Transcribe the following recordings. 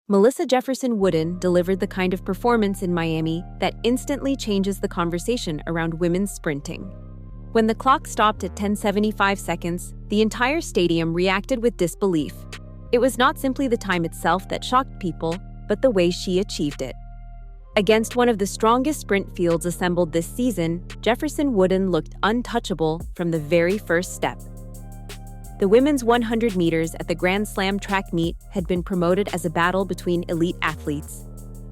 Melissa Jefferson-Wooden delivered the kind of performance in Miami that instantly changes the conversation around women's sprinting. When the clock stopped at 10:75 seconds, the entire stadium reacted with disbelief. It was not simply the time itself that shocked people, but the way she achieved it. Against one of the strongest sprint fields assembled this season, Jefferson-Wooden looked untouchable from the very first step. The women's 100 meters at the Grand Slam track meet had been promoted as a battle between elite athletes.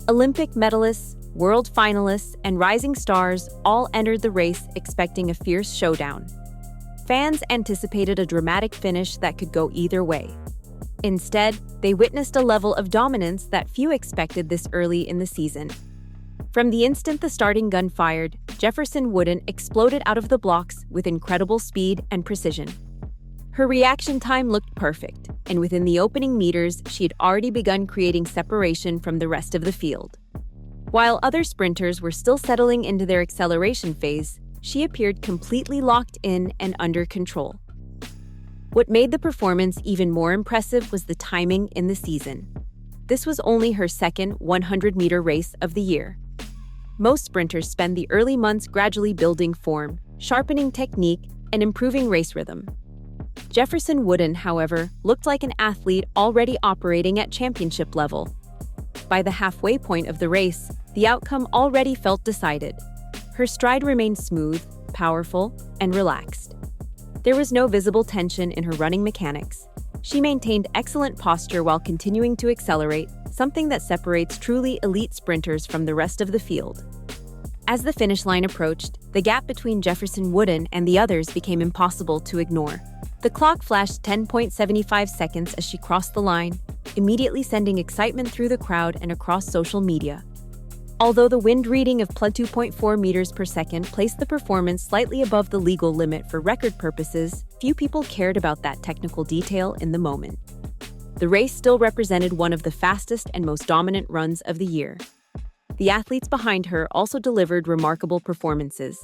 Olympic medalists, world finalists, and rising stars all entered the race expecting a fierce showdown. Fans anticipated a dramatic finish that could go either way. Instead, they witnessed a level of dominance that few expected this early in the season. From the instant the starting gun fired, Jefferson-Wooden exploded out of the blocks with incredible speed and precision. Her reaction time looked perfect, and within the opening meters, she had already begun creating separation from the rest of the field. While other sprinters were still settling into their acceleration phase, she appeared completely locked in and under control. What made the performance even more impressive was the timing in the season. This was only her second 100-meter race of the year. Most sprinters spend the early months gradually building form, sharpening technique, and improving race rhythm. Jefferson-Wooden, however, looked like an athlete already operating at championship level. By the halfway point of the race, the outcome already felt decided. Her stride remained smooth, powerful, and relaxed. There was no visible tension in her running mechanics. She maintained excellent posture while continuing to accelerate, something that separates truly elite sprinters from the rest of the field. As the finish line approached, the gap between Jefferson-Wooden and the others became impossible to ignore. The clock flashed 10.75 seconds as she crossed the line, immediately sending excitement through the crowd and across social media. Although the wind reading of +2.4 meters per second placed the performance slightly above the legal limit for record purposes, few people cared about that technical detail in the moment. The race still represented one of the fastest and most dominant runs of the year. The athletes behind her also delivered remarkable performances.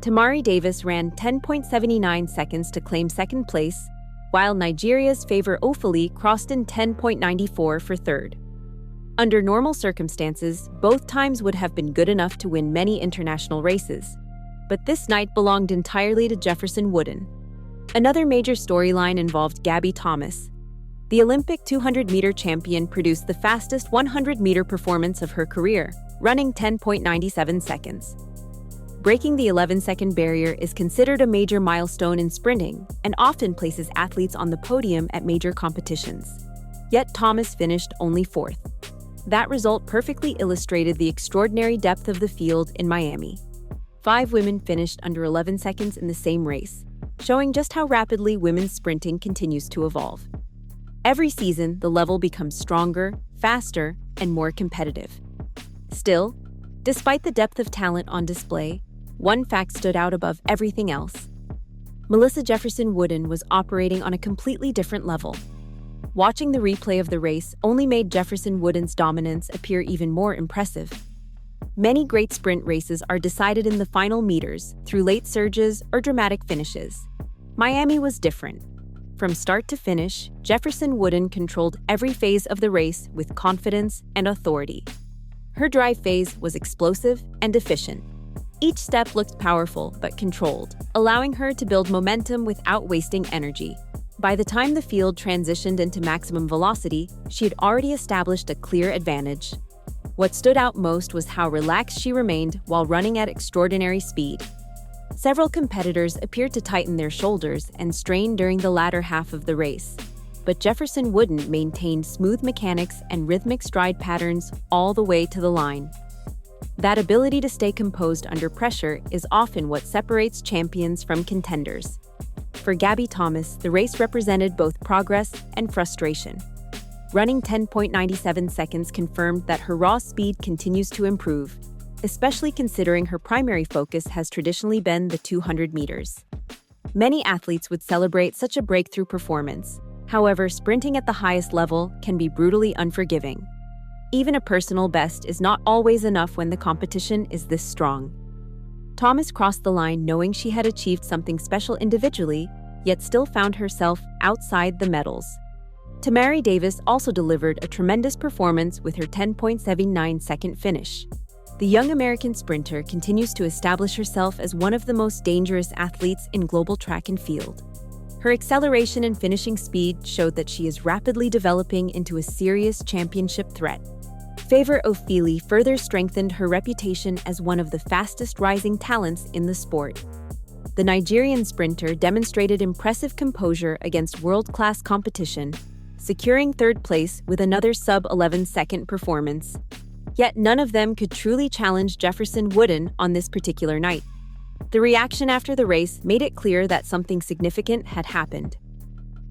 Tamari Davis ran 10.79 seconds to claim second place, while Nigeria's Favour Ofili crossed in 10.94 for third. Under normal circumstances, both times would have been good enough to win many international races. But this night belonged entirely to Jefferson-Wooden. Another major storyline involved Gabby Thomas. The Olympic 200-meter champion produced the fastest 100-meter performance of her career, running 10.97 seconds. Breaking the 11-second barrier is considered a major milestone in sprinting and often places athletes on the podium at major competitions. Yet Thomas finished only fourth. That result perfectly illustrated the extraordinary depth of the field in Miami. 5 women finished under 11 seconds in the same race, showing just how rapidly women's sprinting continues to evolve. Every season, the level becomes stronger, faster, and more competitive. Still, despite the depth of talent on display, one fact stood out above everything else. Melissa Jefferson-Wooden was operating on a completely different level. Watching the replay of the race only made Jefferson-Wooden's dominance appear even more impressive. Many great sprint races are decided in the final meters through late surges or dramatic finishes. Miami was different. From start to finish, Jefferson-Wooden controlled every phase of the race with confidence and authority. Her drive phase was explosive and efficient. Each step looked powerful but controlled, allowing her to build momentum without wasting energy. By the time the field transitioned into maximum velocity, she had already established a clear advantage. What stood out most was how relaxed she remained while running at extraordinary speed. Several competitors appeared to tighten their shoulders and strain during the latter half of the race, but Jefferson-Wooden maintained smooth mechanics and rhythmic stride patterns all the way to the line. That ability to stay composed under pressure is often what separates champions from contenders. For Gabby Thomas, the race represented both progress and frustration. Running 10.97 seconds confirmed that her raw speed continues to improve, especially considering her primary focus has traditionally been the 200 meters. Many athletes would celebrate such a breakthrough performance. However, sprinting at the highest level can be brutally unforgiving. Even a personal best is not always enough when the competition is this strong. Thomas crossed the line knowing she had achieved something special individually, yet still found herself outside the medals. Tamari Davis also delivered a tremendous performance with her 10.79-second finish. The young American sprinter continues to establish herself as one of the most dangerous athletes in global track and field. Her acceleration and finishing speed showed that she is rapidly developing into a serious championship threat. Favour Ofili further strengthened her reputation as one of the fastest-rising talents in the sport. The Nigerian sprinter demonstrated impressive composure against world-class competition, securing third place with another sub-11-second performance. Yet none of them could truly challenge Jefferson-Wooden on this particular night. The reaction after the race made it clear that something significant had happened.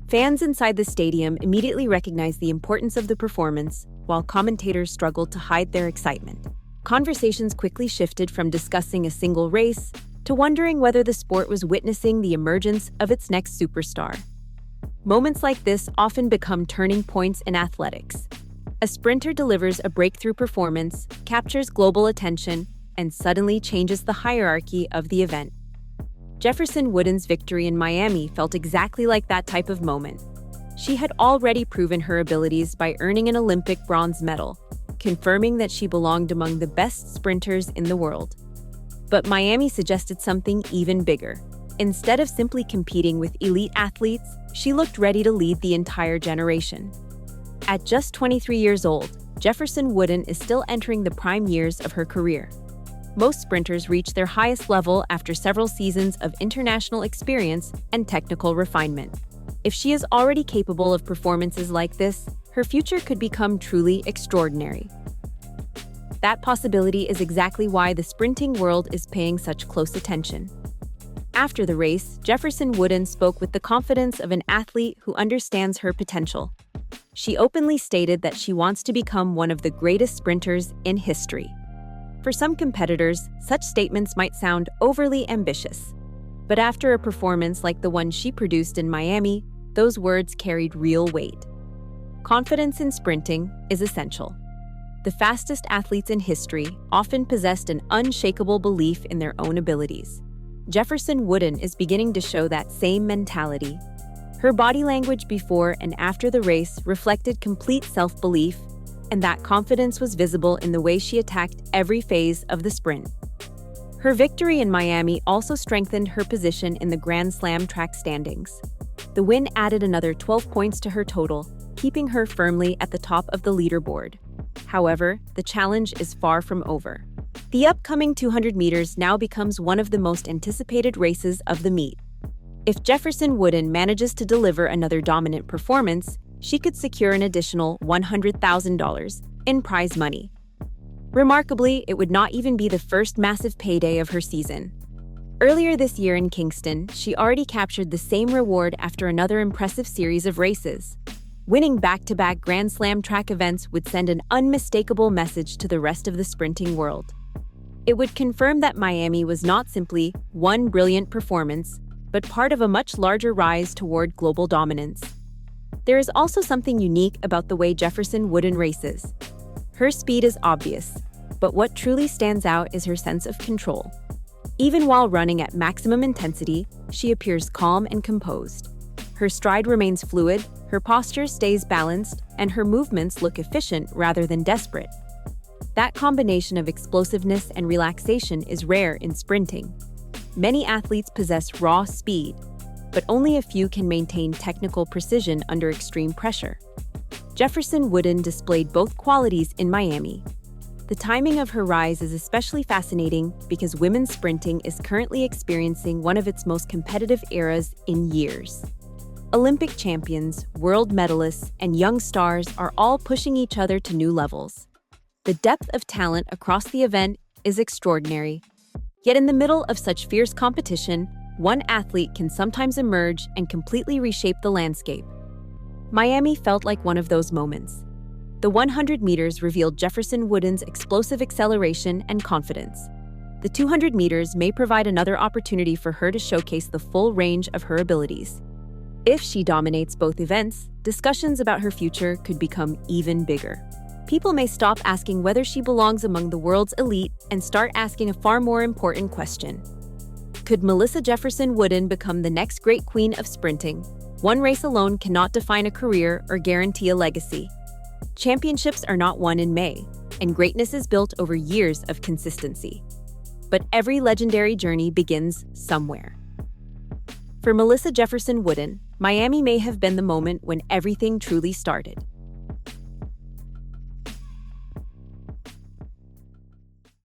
Fans inside the stadium immediately recognized the importance of the performance, while commentators struggled to hide their excitement. Conversations quickly shifted from discussing a single race to wondering whether the sport was witnessing the emergence of its next superstar. Moments like this often become turning points in athletics. A sprinter delivers a breakthrough performance, captures global attention, and suddenly changes the hierarchy of the event. Jefferson-Wooden's victory in Miami felt exactly like that type of moment. She had already proven her abilities by earning an Olympic bronze medal, confirming that she belonged among the best sprinters in the world. But Miami suggested something even bigger. Instead of simply competing with elite athletes, she looked ready to lead the entire generation. At just 23 years old, Jefferson-Wooden is still entering the prime years of her career. Most sprinters reach their highest level after several seasons of international experience and technical refinement. If she is already capable of performances like this, her future could become truly extraordinary. That possibility is exactly why the sprinting world is paying such close attention. After the race, Jefferson-Wooden spoke with the confidence of an athlete who understands her potential. She openly stated that she wants to become one of the greatest sprinters in history. For some competitors, such statements might sound overly ambitious. But after a performance like the one she produced in Miami, those words carried real weight. Confidence in sprinting is essential. The fastest athletes in history often possessed an unshakable belief in their own abilities. Jefferson-Wooden is beginning to show that same mentality. Her body language before and after the race reflected complete self-belief, and that confidence was visible in the way she attacked every phase of the sprint. Her victory in Miami also strengthened her position in the Grand Slam track standings. The win added another 12 points to her total, keeping her firmly at the top of the leaderboard. However, the challenge is far from over. The upcoming 200 meters now becomes one of the most anticipated races of the meet. If Jefferson-Wooden manages to deliver another dominant performance, she could secure an additional $100,000 in prize money. Remarkably, it would not even be the first massive payday of her season. Earlier this year in Kingston, she already captured the same reward after another impressive series of races. Winning back-to-back Grand Slam track events would send an unmistakable message to the rest of the sprinting world. It would confirm that Miami was not simply one brilliant performance, but part of a much larger rise toward global dominance. There is also something unique about the way Jefferson-Wooden races. Her speed is obvious, but what truly stands out is her sense of control. Even while running at maximum intensity, she appears calm and composed. Her stride remains fluid, her posture stays balanced, and her movements look efficient rather than desperate. That combination of explosiveness and relaxation is rare in sprinting. Many athletes possess raw speed, but only a few can maintain technical precision under extreme pressure. Jefferson-Wooden displayed both qualities in Miami. The timing of her rise is especially fascinating because women's sprinting is currently experiencing one of its most competitive eras in years. Olympic champions, world medalists, and young stars are all pushing each other to new levels. The depth of talent across the event is extraordinary. Yet in the middle of such fierce competition, one athlete can sometimes emerge and completely reshape the landscape. Miami felt like one of those moments. The 100 meters revealed Jefferson-Wooden's explosive acceleration and confidence. The 200 meters may provide another opportunity for her to showcase the full range of her abilities. If she dominates both events, discussions about her future could become even bigger. People may stop asking whether she belongs among the world's elite and start asking a far more important question. Could Melissa Jefferson-Wooden become the next great queen of sprinting? One race alone cannot define a career or guarantee a legacy. Championships are not won in May, and greatness is built over years of consistency. But every legendary journey begins somewhere. For Melissa Jefferson-Wooden, Miami may have been the moment when everything truly started.